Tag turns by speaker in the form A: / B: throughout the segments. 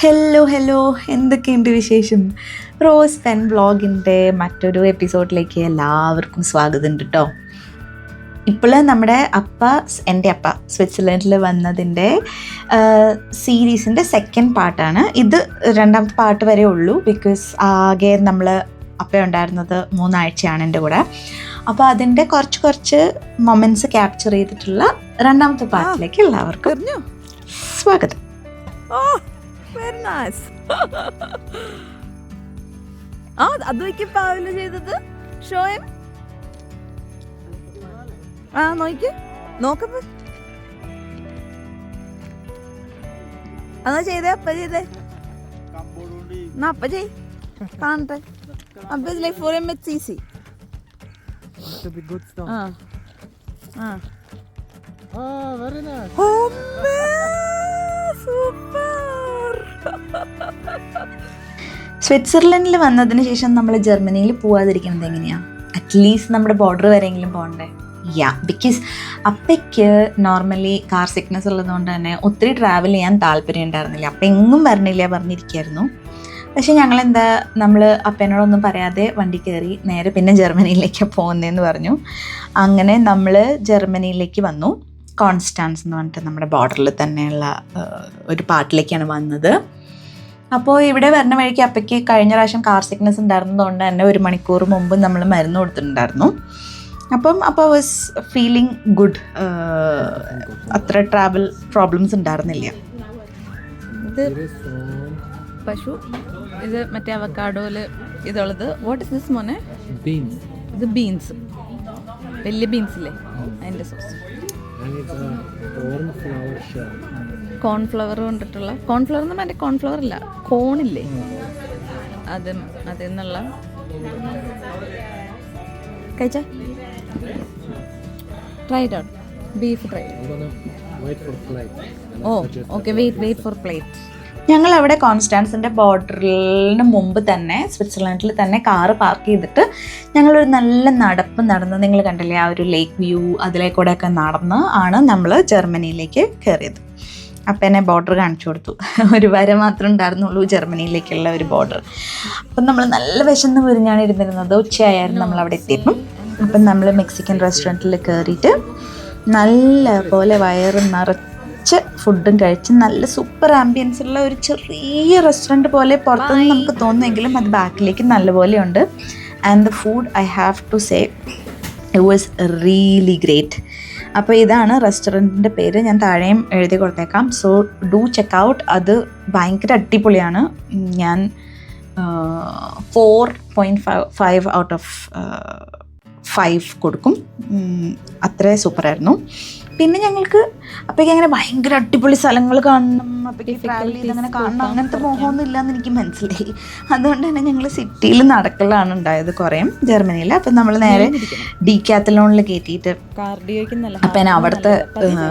A: Hello എന്തൊക്കെയുണ്ട് വിശേഷം? Rose pen വ്ളോഗിൻ്റെ മറ്റൊരു എപ്പിസോഡിലേക്ക് എല്ലാവർക്കും സ്വാഗതം കേട്ടോ. ഇപ്പോൾ നമ്മുടെ എൻ്റെ അപ്പ സ്വിറ്റ്സർലൻഡിൽ വന്നതിൻ്റെ സീരീസിൻ്റെ സെക്കൻഡ് പാർട്ടാണ് ഇത്. രണ്ടാമത്തെ പാർട്ട് വരെ ഉള്ളൂ, ബിക്കോസ് ആകെ നമ്മൾ അപ്പ ഉണ്ടായിരുന്നത് 3 ആഴ്ചയാണ് എൻ്റെ കൂടെ. അപ്പോൾ അതിൻ്റെ കുറച്ച് മൊമെൻറ്റ്സ് ക്യാപ്ചർ ചെയ്തിട്ടുള്ള രണ്ടാമത്തെ പാർട്ടിലേക്ക് എല്ലാവർക്കും സ്വാഗതം.
B: Very nice. അതൊക്കെ പാവല് ചെയ്തത് ഷോയം നോക്കപ്പോ അതാ ചെയ്തേ. അപ്പ ചെയ്തേ അപ്പ ചെയ് കാണട്ടെ. അപ്പ like for M it's easy.
C: Very nice.
A: സ്വിറ്റ്സർലൻഡിൽ വന്നതിന് ശേഷം നമ്മൾ ജർമ്മനിയിൽ പോവാതിരിക്കുന്നത് എങ്ങനെയാണ്? അറ്റ്ലീസ്റ്റ് നമ്മുടെ ബോർഡർ വരെയെങ്കിലും പോകണ്ടേ? ബിക്കോസ് അപ്പയ്ക്ക് നോർമലി കാർ സിക്നസ് ഉള്ളതുകൊണ്ട് തന്നെ ഒത്തിരി ട്രാവൽ ചെയ്യാൻ താല്പര്യം ഉണ്ടായിരുന്നില്ല. അപ്പം എങ്ങും പറഞ്ഞിരിക്കായിരുന്നു. പക്ഷെ നമ്മൾ അപ്പനോടൊന്നും പറയാതെ വണ്ടി കയറി നേരെ പിന്നെ ജർമ്മനിയിലേക്ക് പോകുന്നതെന്ന് പറഞ്ഞു. അങ്ങനെ നമ്മൾ ജർമ്മനിയിലേക്ക് വന്നു. കോൺസ്റ്റാൻസ് എന്ന് പറഞ്ഞിട്ട് നമ്മുടെ ബോർഡറിൽ തന്നെയുള്ള ഒരു പാർട്ടിലേക്കാണ് വന്നത്. അപ്പോൾ ഇവിടെ വരുന്ന വഴിക്ക് അപ്പയ്ക്ക് കഴിഞ്ഞ പ്രാവശ്യം കാർ സിക്നസ് ഉണ്ടായിരുന്നതുകൊണ്ട് തന്നെ 1 മണിക്കൂർ മുമ്പ് നമ്മൾ മരുന്ന് കൊടുത്തിട്ടുണ്ടായിരുന്നു. അപ്പോൾ വാസ് ഫീലിംഗ് ഗുഡ്. അത്ര ട്രാവൽ പ്രോബ്ലംസ് ഉണ്ടായിരുന്നില്ല.
B: ഇത് പശു, ഇത് മറ്റേ അവക്കാഡോയിൽ ഇതുള്ളത്. വാട്ട് ഇസ് ദിസ് മോനെ?
C: Beans.
B: ഇത് ബീൻസ്, വലിയ ബീൻസ് ഇല്ലേ അതിൻ്റെ sauce.
C: And it's a cornflower shell.
B: Cornflower കൊണ്ടിട്ടുള്ള, കോൺഫ്ലവർ എന്ന് മറ്റേ കോൺഫ്ലവർ ഇല്ല, കോണില്ലേ അതിൽ നിന്നുള്ള കഴിച്ച try it out. Beef try.
C: I'm gonna wait for plate.
B: Okay wait for plate.
A: ഞങ്ങൾ അവിടെ കോൺസ്റ്റാൻസിൻ്റെ ബോർഡറിന് മുമ്പ് തന്നെ സ്വിറ്റ്സർലൻഡിൽ തന്നെ കാറ് പാർക്ക് ചെയ്തിട്ട് ഞങ്ങളൊരു നല്ല നടപ്പ് നടന്ന്, നിങ്ങൾ കണ്ടില്ലേ ആ ഒരു ലേക്ക് വ്യൂ, അതിലേക്കൂടെയൊക്കെ നടന്ന് ആണ് നമ്മൾ ജർമ്മനിയിലേക്ക് കയറിയത്. അപ്പം എന്നെ ബോർഡർ കാണിച്ചു കൊടുത്തു. ഒരു വര മാത്രമേ ഉണ്ടായിരുന്നുള്ളൂ ജർമ്മനിയിലേക്കുള്ള ഒരു ബോർഡർ. അപ്പം നമ്മൾ നല്ല വിശന്ന് പിരിഞ്ഞാണ് ഇരുന്നിരുന്നത്. ഉച്ചയായിരുന്നു നമ്മൾ അവിടെ എത്തിയപ്പം. അപ്പം നമ്മൾ മെക്സിക്കൻ റെസ്റ്റോറൻറ്റിൽ കയറിയിട്ട് നല്ല പോലെ വയറ് നിറച്ച് ഫുഡും കഴിച്ച് നല്ല സൂപ്പർ ആംബിയൻസ് ഉള്ള ഒരു ചെറിയ റെസ്റ്റോറൻറ്റ് പോലെ പുറത്തുനിന്ന് നമുക്ക് തോന്നുമെങ്കിലും അത് ബാക്കിലേക്ക് നല്ലപോലെ ഉണ്ട്. And the food I have to say it was really great. അപ്പോൾ ഇതാണ് റെസ്റ്റോറൻറ്റിൻ്റെ പേര്, ഞാൻ താഴെയും എഴുതി കൊടുത്തേക്കാം. So do check out. അത് ഭയങ്കര അടിപൊളിയാണ്. ഞാൻ 4.5 ഔട്ട് ഓഫ് 5 കൊടുക്കും. അത്രേ സൂപ്പറായിരുന്നു. പിന്നെ ഞങ്ങൾക്ക് അപ്പോഴേക്കും അങ്ങനെ ഭയങ്കര അടിപൊളി സ്ഥലങ്ങൾ കാണണം, അപ്പോഴേക്കും ട്രാവൽ ചെയ്ത് അങ്ങനെ കാണണം, അങ്ങനത്തെ മോഹമൊന്നും ഇല്ലയെന്ന് എനിക്ക് മനസ്സിലായി. അതുകൊണ്ട് തന്നെ ഞങ്ങൾ സിറ്റിയിൽ നടക്കലാണ് ഉണ്ടായത് കുറേ ജർമ്മനിയിൽ. അപ്പം നമ്മൾ നേരെ ഡീക്കാത്തലോണിൽ കയറ്റിയിട്ട് അപ്പം അവിടുത്തെ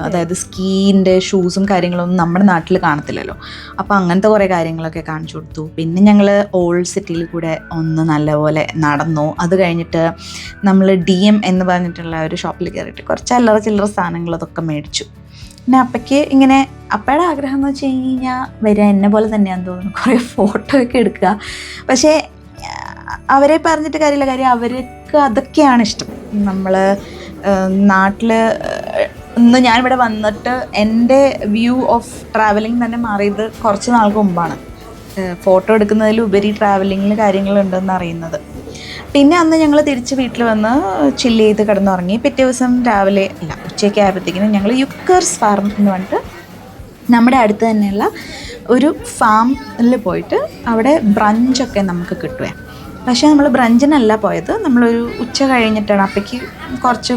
A: അതായത് സ്കീൻ്റെ ഷൂസും കാര്യങ്ങളൊന്നും നമ്മുടെ നാട്ടിൽ കാണത്തില്ലല്ലോ. അപ്പോൾ അങ്ങനത്തെ കുറേ കാര്യങ്ങളൊക്കെ കാണിച്ചു കൊടുത്തു. പിന്നെ ഞങ്ങൾ ഓൾഡ് സിറ്റിയിൽ കൂടെ ഒന്ന് നല്ലപോലെ നടന്നു. അത് കഴിഞ്ഞിട്ട് നമ്മൾ DM എന്ന് പറഞ്ഞിട്ടുള്ള ഒരു ഷോപ്പിൽ കയറിയിട്ട് കുറച്ച് അല്ലറ ചില്ലറ സാധനങ്ങൾ അതൊക്കെ മേടിച്ചു. പിന്നെ അപ്പയ്ക്ക് ഇങ്ങനെ അപ്പയുടെ ആഗ്രഹം എന്ന് വെച്ച് കഴിഞ്ഞാൽ വരിക എന്നെ പോലെ തന്നെയാണെന്ന് തോന്നുന്നു, കുറേ ഫോട്ടോ ഒക്കെ എടുക്കുക. പക്ഷേ അവരെ പറഞ്ഞിട്ട് കാര്യമില്ല, കാര്യം അവർക്ക് അതൊക്കെയാണ് ഇഷ്ടം. നമ്മൾ നാട്ടിൽ ഇന്ന് ഞാനിവിടെ വന്നിട്ട് എൻ്റെ വ്യൂ ഓഫ് ട്രാവലിംഗ് തന്നെ മാറിയത് കുറച്ച് നാൾക്ക് മുമ്പാണ്. ഫോട്ടോ എടുക്കുന്നതിലുപരി ട്രാവലിങ്ങിൽ കാര്യങ്ങളുണ്ടെന്ന് അറിയുന്നത്. പിന്നെ അന്ന് ഞങ്ങൾ തിരിച്ച് വീട്ടിൽ വന്ന് ചില്ല് ചെയ്ത് കിടന്നുറങ്ങി. പിറ്റേ ദിവസം രാവിലെ ഉച്ചയ്ക്ക് ആയപ്പോഴത്തേക്കിനും ഞങ്ങൾ യുക്കേഴ്സ് ഫാം എന്ന് പറഞ്ഞിട്ട് നമ്മുടെ അടുത്ത് തന്നെയുള്ള ഒരു ഫാമിൽ പോയിട്ട് അവിടെ ബ്രഞ്ചൊക്കെ നമുക്ക് കിട്ടുവേ. പക്ഷേ നമ്മൾ ബ്രഞ്ചിനല്ല പോയത്, നമ്മളൊരു ഉച്ച കഴിഞ്ഞിട്ടാണ്. അപ്പയ്ക്ക്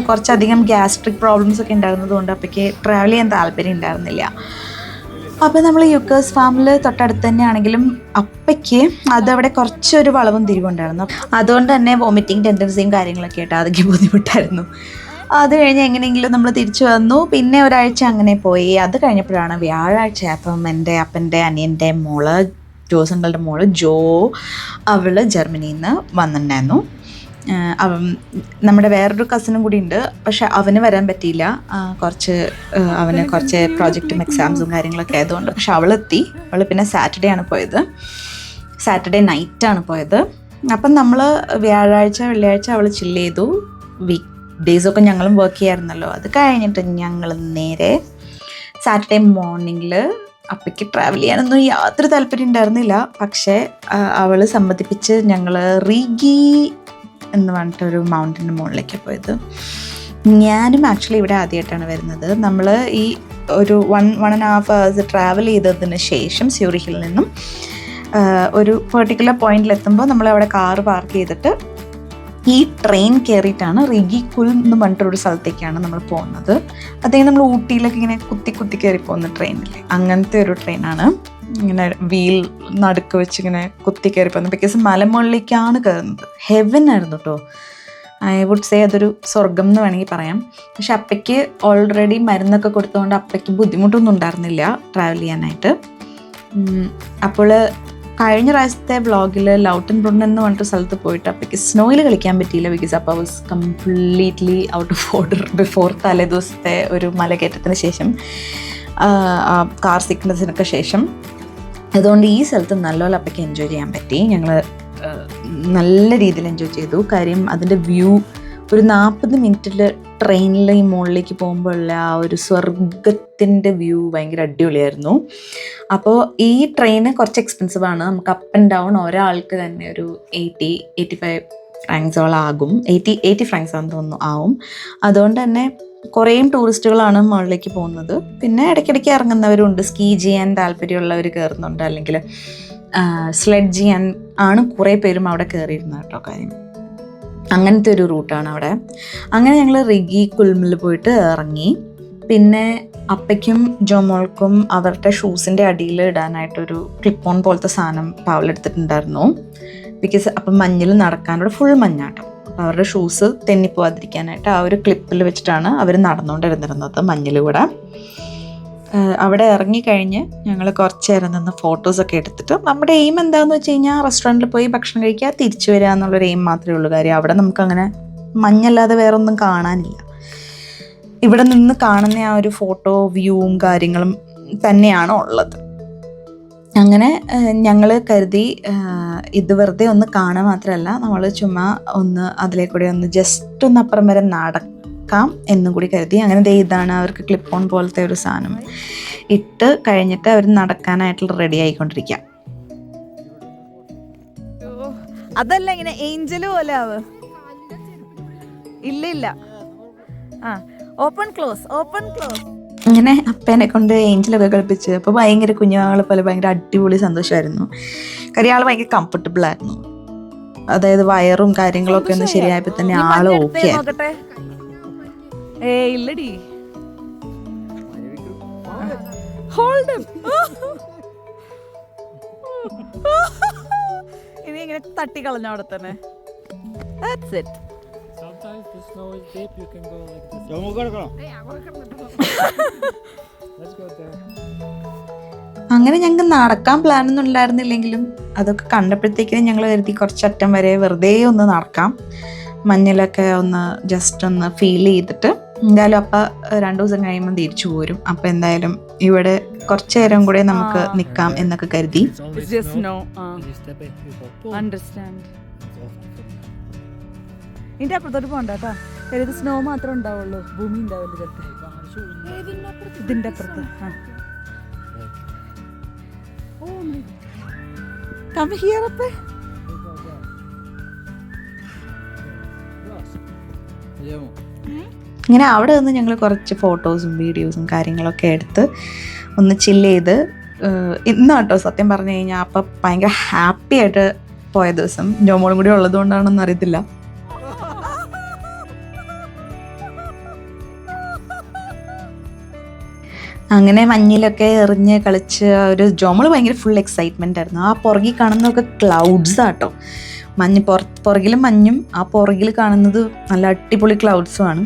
A: കുറച്ചധികം ഗ്യാസ്ട്രിക് പ്രോബ്ലംസ് ഒക്കെ ഉണ്ടായിരുന്നത് കൊണ്ട് അപ്പയ്ക്ക് ട്രാവൽ ചെയ്യാൻ താല്പര്യം ഉണ്ടായിരുന്നില്ല. അപ്പോൾ നമ്മൾ യുക്കേഴ്സ് ഫാമിൽ തൊട്ടടുത്ത് തന്നെ ആണെങ്കിലും അപ്പയ്ക്ക് അതവിടെ കുറച്ചൊരു വളവും തിരിവുണ്ടായിരുന്നു. അതുകൊണ്ട് തന്നെ വോമിറ്റിംഗ് ടെൻഡൻസിയും കാര്യങ്ങളൊക്കെ ആയിട്ട് അതൊക്കെ ബുദ്ധിമുട്ടായിരുന്നു. അത് കഴിഞ്ഞ് എങ്ങനെയെങ്കിലും നമ്മൾ തിരിച്ചു വന്നു. പിന്നെ ഒരാഴ്ച അങ്ങനെ പോയി. അത് കഴിഞ്ഞപ്പോഴാണ് വ്യാഴാഴ്ച അപ്പം എൻ്റെ അപ്പൻ്റെ അനിയൻ്റെ മോള്, ജോസങ്ങളുടെ മോള് ജോ, അവൾ ജർമ്മനിയിൽ നിന്ന് വന്നിട്ടുണ്ടായിരുന്നു. നമ്മുടെ വേറൊരു കസിനും കൂടി ഉണ്ട്, പക്ഷെ അവന് വരാൻ പറ്റിയില്ല. അവന് കുറച്ച് പ്രോജക്റ്റും എക്സാംസും കാര്യങ്ങളൊക്കെ ആയതുകൊണ്ട്. പക്ഷെ അവളെത്തി. അവൾ പിന്നെ സാറ്റർഡേ ആണ് പോയത്, സാറ്റർഡേ നൈറ്റാണ് പോയത്. അപ്പം നമ്മൾ വ്യാഴാഴ്ച വെള്ളിയാഴ്ച അവൾ ചില്ല് ചെയ്തു. വീക്ക് ഡേയ്സൊക്കെ ഞങ്ങളും വർക്ക് ചെയ്യാറുണ്ടല്ലോ. അത് കഴിഞ്ഞിട്ട് ഞങ്ങൾ നേരെ സാറ്റർഡേ മോർണിംഗിൽ അപ്പയ്ക്ക് ട്രാവൽ ചെയ്യാനൊന്നും യാതൊരു താല്പര്യം ഉണ്ടായിരുന്നില്ല. പക്ഷേ അവൾ സമ്മതിപ്പിച്ച് ഞങ്ങൾ റീഗി എന്ന് പറഞ്ഞിട്ടൊരു മൗണ്ടൻ്റെ മുകളിലേക്ക് പോയത്. ഞാനും ആക്ച്വലി ഇവിടെ ആദ്യമായിട്ടാണ് വരുന്നത്. നമ്മൾ ഈ ഒരു 1.5 hours ട്രാവൽ ചെയ്തതിന് ശേഷം സ്യൂറിഹിൽ നിന്നും ഒരു പെർട്ടിക്കുലർ പോയിന്റിലെത്തുമ്പോൾ നമ്മളവിടെ കാറ് പാർക്ക് ചെയ്തിട്ട് ഈ ട്രെയിൻ കയറിയിട്ടാണ് റിഗി കുൽ എന്ന് പറഞ്ഞിട്ടൊരു സ്ഥലത്തേക്കാണ് നമ്മൾ പോകുന്നത്. അതായത് നമ്മൾ ഊട്ടിയിലൊക്കെ ഇങ്ങനെ കുത്തി കയറി പോകുന്ന ട്രെയിനില്ലേ, അങ്ങനത്തെ ഒരു ട്രെയിനാണ്. ഇങ്ങനെ വീൽ നടുക്ക് വെച്ച് ഇങ്ങനെ കുത്തി കയറി പോകുന്നത്. ബിക്കോസ് മലമുകളിലേക്കാണ് കയറുന്നത്. ഹെവൻ ആയിരുന്നു കേട്ടോ. ഐ വുഡ് സേ അതൊരു സ്വർഗം എന്ന് വേണമെങ്കിൽ പറയാം. പക്ഷെ അപ്പയ്ക്ക് ഓൾറെഡി മരുന്നൊക്കെ കൊടുത്തുകൊണ്ട് അപ്പയ്ക്ക് ബുദ്ധിമുട്ടൊന്നും ഉണ്ടായിരുന്നില്ല ട്രാവൽ ചെയ്യാനായിട്ട്. അപ്പോൾ കഴിഞ്ഞ പ്രാവശ്യത്തെ വ്ളോഗിൽ ലൗട്ടൻ ബ്രുണ്ണൻ എന്ന് പറഞ്ഞിട്ട് സ്ഥലത്ത് പോയിട്ട് അപ്പയ്ക്ക് സ്നോയിൽ കളിക്കാൻ പറ്റിയില്ല. ബിക്കോസ് അപ്പോൾ was completely out of order before തലേദിവസത്തെ ഒരു മലകയറ്റത്തിന് ശേഷം, കാർ സിക്നസിനൊക്കെ ശേഷം. അതുകൊണ്ട് ഈ സ്ഥലത്ത് നല്ലപോലെ അപ്പയ്ക്ക് എൻജോയ് ചെയ്യാൻ പറ്റി. ഞങ്ങൾ നല്ല രീതിയിൽ എൻജോയ് ചെയ്തു. കാര്യം അതിൻ്റെ വ്യൂ ഒരു 40 മിനിറ്റിൽ ട്രെയിനിൽ ഈ മുകളിലേക്ക് പോകുമ്പോഴുള്ള ആ ഒരു സ്വർഗത്തിൻ്റെ വ്യൂ ഭയങ്കര അടിപൊളിയായിരുന്നു. അപ്പോൾ ഈ ട്രെയിന് കുറച്ച് എക്സ്പെൻസീവാണ്. നമുക്ക് അപ്പ് ആൻഡ് ഡൗൺ ഒരാൾക്ക് തന്നെ ഒരു 80-85 ഫ്രാങ്ക്സോളം ആകും. 80 ഫ്രാങ്ക്സ് ആണെന്ന് തോന്നുന്നു ആവും. അതുകൊണ്ട് തന്നെ കുറേ ടൂറിസ്റ്റുകളാണ് മുകളിലേക്ക് പോകുന്നത്. പിന്നെ ഇടയ്ക്കിടയ്ക്ക് ഇറങ്ങുന്നവരുണ്ട്. സ്കീ ചെയ്യാൻ താല്പര്യമുള്ളവർ കയറുന്നുണ്ട്, അല്ലെങ്കിൽ സ്ലെഡ് ചെയ്യാൻ ആണ് കുറേ പേരും അവിടെ കയറിയിരുന്നത് കേട്ടോ. കാര്യം അങ്ങനത്തെ ഒരു റൂട്ടാണ് അവിടെ. അങ്ങനെ ഞങ്ങൾ റിഗി കുൽമിൽ പോയിട്ട് ഇറങ്ങി. പിന്നെ അപ്പയ്ക്കും ജോമോൾക്കും അവരുടെ ഷൂസിൻ്റെ അടിയിൽ ഇടാനായിട്ടൊരു ക്ലിപ്പ് ഓൺ പോലത്തെ സാധനം പാവലെടുത്തിട്ടുണ്ടായിരുന്നു. ബിക്കോസ് അപ്പം മഞ്ഞിൽ നടക്കാനോട് ഫുൾ മഞ്ഞാട്ടം. അപ്പോൾ അവരുടെ ഷൂസ് തെന്നിപ്പോവാതിരിക്കാനായിട്ട് ആ ഒരു ക്ലിപ്പിൽ വെച്ചിട്ടാണ് അവർ നടന്നുകൊണ്ടിരുന്നിരുന്നത് മഞ്ഞിലൂടെ. അവിടെ ഇറങ്ങിക്കഴിഞ്ഞ് ഞങ്ങൾ കുറച്ച് നേരം നിന്ന് ഫോട്ടോസൊക്കെ എടുത്തിട്ട് നമ്മുടെ എയിം എന്താണെന്ന് വെച്ച് കഴിഞ്ഞാൽ റെസ്റ്റോറൻറ്റിൽ പോയി ഭക്ഷണം കഴിക്കുക, തിരിച്ചു വരിക എന്നുള്ളൊരു എയിം മാത്രമേ ഉള്ളൂ. കാര്യം അവിടെ നമുക്കങ്ങനെ മഞ്ഞല്ലാതെ വേറെ ഒന്നും കാണാനില്ല. ഇവിടെ നിന്ന് കാണുന്ന ആ ഒരു ഫോട്ടോ വ്യൂവും കാര്യങ്ങളും തന്നെയാണ് ഉള്ളത്. അങ്ങനെ ഞങ്ങൾ കരുതി ഇത് വെറുതെ ഒന്ന് കാണാൻ മാത്രമല്ല, നമ്മൾ ചുമ്മാ ഒന്ന് അതിലേക്കൂടെ ഒന്ന് ജസ്റ്റ് ഒന്ന് അപ്പുറം വരെ നടക്കാം എന്നും കൂടി കരുതി. അങ്ങനെ ഇതാണ് അവർക്ക് ക്ലിപ്പ് ഓൺ പോലത്തെ ഒരു സാധനം ഇട്ട് കഴിഞ്ഞിട്ട് അവർ നടക്കാനായിട്ടുള്ള റെഡി ആയിക്കൊണ്ടിരിക്കുക.
B: അതല്ല ഇങ്ങനെ ഏഞ്ചൽ പോലെ ആവ്. ഇല്ല ഓപ്പൺ ക്ലോസ്.
A: അങ്ങനെ അപ്പേനെ കൊണ്ട് ഏഞ്ചലൊക്കെ കളിപ്പിച്ച് അപ്പോൾ ഭയങ്കര കുഞ്ഞുങ്ങളെ പോലെ ഭയങ്കര അടിപൊളി സന്തോഷമായിരുന്നു. കാര്യം ആൾ ഭയങ്കര കംഫർട്ടബിൾ ആയിരുന്നു. അതായത് വയറും കാര്യങ്ങളൊക്കെ ഒന്ന് ശരിയായപ്പോൾ തന്നെ ആള് ഓക്കെ ആയിരുന്നു.
B: ഇല്ലടി ഹോൾഡ് ഇനി ഇങ്ങനെ തട്ടിക്കളഞ്ഞ അവിടെ തന്നെ. That's it.
C: Sometimes the snow is deep, you can go like this. Let's go there.
A: അങ്ങനെ ഞങ്ങൾക്ക് നടക്കാൻ പ്ലാനൊന്നും ഉണ്ടായിരുന്നില്ലെങ്കിലും അതൊക്കെ കണ്ടപ്പോഴത്തേക്കും ഞങ്ങൾ കരുതി കുറച്ചറ്റം വരെ വെറുതെ ഒന്ന് നടക്കാം, മഞ്ഞിലൊക്കെ ഒന്ന് ജസ്റ്റ് ഒന്ന് ഫീൽ ചെയ്തിട്ട്. എന്തായാലും അപ്പം 2 ദിവസം കഴിയുമ്പോൾ തിരിച്ചു പോരും. അപ്പം എന്തായാലും ഇവിടെ കുറച്ച് നേരം കൂടെ നമുക്ക് നിൽക്കാം എന്നൊക്കെ കരുതി.
B: ഇതിന്റെ അപ്പുറത്തോട്ട് പോകണ്ട കേട്ടോ. ഇത് സ്നോ മാത്രമേ ഉണ്ടാവുള്ളൂ, ഭൂമി ഉണ്ടാവില്ല ചിലപ്പോൾ. ഇതിന്റെ അപ്പുറത്ത് Come here, Appe.
A: ഇങ്ങനെ അവിടെ നിന്ന് ഞങ്ങൾ കുറച്ച് ഫോട്ടോസും വീഡിയോസും കാര്യങ്ങളൊക്കെ എടുത്ത് ഒന്ന് ചില്ല് ചെയ്ത് ഇന്നാട്ടോ സത്യം പറഞ്ഞു കഴിഞ്ഞാൽ അപ്പം ഭയങ്കര ഹാപ്പി ആയിട്ട് പോയ ദിവസം. ജോമോളും കൂടി ഉള്ളത് കൊണ്ടാണെന്ന് അറിയത്തില്ല. അങ്ങനെ മഞ്ഞിലൊക്കെ എറിഞ്ഞ് കളിച്ച് ഒരു ജോമോള് ഭയങ്കര ഫുൾ എക്സൈറ്റ്മെൻ്റ് ആയിരുന്നു. ആ പുറകിൽ കാണുന്നതൊക്കെ ക്ലൗഡ്സ് ആട്ടോ. പുറകിലും മഞ്ഞും ആ പുറകിൽ കാണുന്നത് നല്ല അടിപൊളി ക്ലൗഡ്സുമാണ്.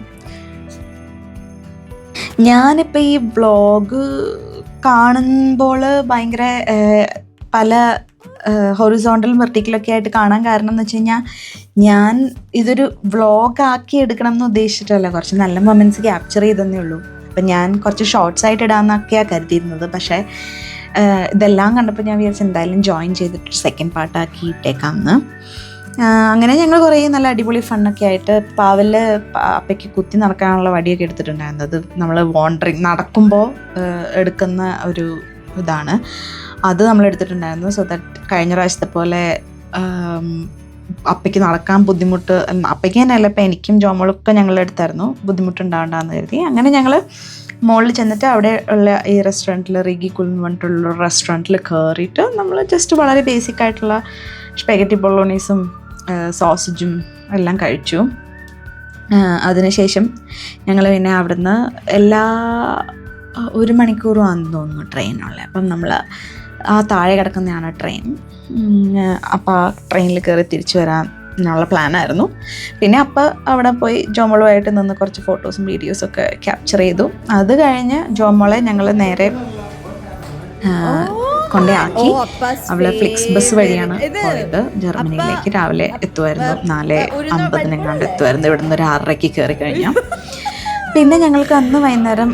A: ഞാനിപ്പോൾ ഈ വ്ളോഗ് കാണുമ്പോൾ ഭയങ്കര പല ഹൊറിസോണ്ടലും വെർട്ടിക്കലൊക്കെ ആയിട്ട് കാണാൻ കാരണം എന്ന് വെച്ച് കഴിഞ്ഞാൽ ഞാൻ ഇതൊരു വ്ളോഗ് ആക്കി എടുക്കണം എന്ന് ഉദ്ദേശിച്ചിട്ടല്ല, കുറച്ച് നല്ല മൊമെൻറ്റ്സ് ക്യാപ്ചർ ചെയ്തതന്നേ ഉള്ളൂ. അപ്പം ഞാൻ കുറച്ച് ഷോർട്സ് ആയിട്ട് ഇടാമെന്നൊക്കെയാണ് കരുതിയിരുന്നത്. പക്ഷേ ഇതെല്ലാം കണ്ടപ്പോൾ ഞാൻ വിചാരിച്ചു എന്തായാലും ജോയിൻ ചെയ്തിട്ട് സെക്കൻഡ് പാർട്ടാക്കി ഇട്ടേക്കാമെന്ന്. അങ്ങനെ ഞങ്ങൾ കുറേ നല്ല അടിപൊളി ഫണ്ണൊക്കെ ആയിട്ട് പാവല് അപ്പയ്ക്ക് കുത്തി നടക്കാനുള്ള വടിയൊക്കെ എടുത്തിട്ടുണ്ടായിരുന്നു. അത് നമ്മൾ വാണ്ടറിങ് നടക്കുമ്പോൾ എടുക്കുന്ന ഒരു ഇതാണ്, അത് നമ്മൾ എടുത്തിട്ടുണ്ടായിരുന്നു. സോ ദാറ്റ് കഴിഞ്ഞ പ്രാവശ്യത്തെ പോലെ അപ്പയ്ക്ക് നടക്കാൻ ബുദ്ധിമുട്ട്, അപ്പയ്ക്ക് തന്നെയല്ല ഇപ്പം എനിക്കും ജോമോളൊക്കെ ഞങ്ങളുടെ അടുത്തായിരുന്നു, ബുദ്ധിമുട്ടുണ്ടാവണ്ടെന്ന് കരുതി. അങ്ങനെ ഞങ്ങൾ മുകളിൽ ചെന്നിട്ട് അവിടെ ഉള്ള ഈ റെസ്റ്റോറൻറ്റിൽ റിഗി കുൽന്ന് പറഞ്ഞിട്ടുള്ള റെസ്റ്റോറൻറ്റിൽ കയറിയിട്ട് നമ്മൾ ജസ്റ്റ് വളരെ ബേസിക് ആയിട്ടുള്ള സ്പെഗറ്റി ബൊളോണീസും സോസേജും എല്ലാം കഴിച്ചു. അതിനുശേഷം ഞങ്ങൾ പിന്നെ അവിടുന്ന് എല്ലാ 1 മണിക്കൂറും ആണെന്ന് തോന്നുന്നു ട്രെയിനുള്ളത്. അപ്പം നമ്മൾ ആ താഴെ കിടക്കുന്നതാണ് ട്രെയിൻ. അപ്പോൾ ആ ട്രെയിനിൽ കയറി തിരിച്ചു വരാനുള്ള പ്ലാനായിരുന്നു. പിന്നെ അപ്പോൾ അവിടെ പോയി ജോമോളുമായിട്ട് നിന്ന് കുറച്ച് ഫോട്ടോസും വീഡിയോസൊക്കെ ക്യാപ്ചർ ചെയ്തു. അത് കഴിഞ്ഞ് ജോമോളെ ഞങ്ങൾ നേരെ കൊണ്ടേ ആക്കി. അവള് ഫ്ലിക്സ് ബസ് വഴിയാണ് പോയത് ജർമ്മനിയിലേക്ക്. രാവിലെ എത്തുമായിരുന്നു, 4:50 എത്തുമായിരുന്നു. ഇവിടുന്ന് ഒരു 6:30 കയറി കഴിഞ്ഞാൽ. പിന്നെ ഞങ്ങൾക്ക് അന്ന് വൈകുന്നേരം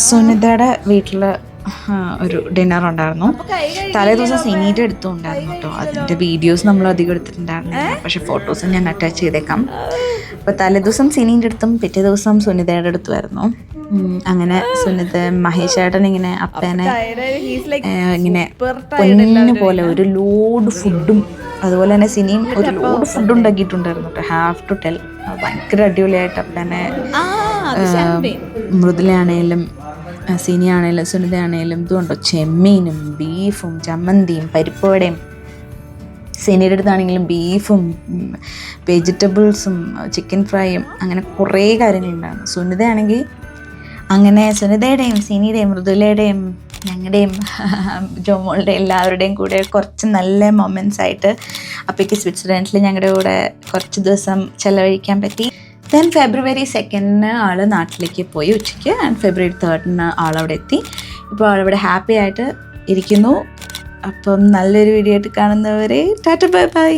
A: സുനിതയുടെ വീട്ടിൽ ഒരു ഡിന്നർ ഉണ്ടായിരുന്നു. തലേ ദിവസം സിനീൻ്റെ എടുത്തുണ്ടായിരുന്നു കേട്ടോ. അതിൻ്റെ വീഡിയോസ് നമ്മൾ അധികം എടുത്തിട്ടുണ്ടായിരുന്നില്ല, പക്ഷെ ഫോട്ടോസും ഞാൻ അറ്റാച്ച് ചെയ്തേക്കാം. അപ്പോൾ തലേ ദിവസം സിനീൻ്റെ അടുത്തും പിറ്റേ ദിവസം സുനിതയുടെ അടുത്തുമായിരുന്നു. അങ്ങനെ സുനിത മഹേഷ് ചേട്ടൻ ഇങ്ങനെ അപ്പേനെ ഇങ്ങനെ പൊന്നു പോലെ ഒരു ലോഡ് ഫുഡും, അതുപോലെ തന്നെ സിനിയും ഒരു ലോഡ് ഫുഡ് ഉണ്ടാക്കിയിട്ടുണ്ടായിരുന്നു കേട്ടോ. ഹാവ് ടു ടെൽ, ഭയങ്കര അടിപൊളിയായിട്ട് അപ്പേനെ മൃദുലയാണേലും സിനിയാണേലും സുനിതയാണേലും ഇതുകൊണ്ടോ ചെമ്മീനും ബീഫും ചമ്മന്തിയും പരിപ്പുവടയും, സിനിയുടെ അടുത്താണെങ്കിലും ബീഫും വെജിറ്റബിൾസും ചിക്കൻ ഫ്രൈയും, അങ്ങനെ കുറേ കാര്യങ്ങളുണ്ടായിരുന്നു. സുനിതയാണെങ്കിൽ അങ്ങനെ സുനിതയുടെയും സിനിയുടെയും മൃദുലയുടെയും ഞങ്ങളുടെയും ജോമോളുടെ എല്ലാവരുടെയും കൂടെ കുറച്ച് നല്ല മൊമെൻറ്റ്സ് ആയിട്ട് അപ്പയ്ക്ക് സ്വിറ്റ്സർലൻഡിൽ ഞങ്ങളുടെ കൂടെ കുറച്ച് ദിവസം ചിലവഴിക്കാൻ പറ്റി. ദെൻ ഫെബ്രുവരി 2 ആൾ നാട്ടിലേക്ക് പോയി ഉച്ചയ്ക്ക്. ആൻഡ് ഫെബ്രുവരി 3 ആളവിടെ എത്തി. ഇപ്പോൾ ആളിവിടെ ഹാപ്പി ആയിട്ട് ഇരിക്കുന്നു. അപ്പം നല്ലൊരു വീഡിയോ ആയിട്ട് കാണുന്നവരെ ടാറ്റ ബൈ ബൈ.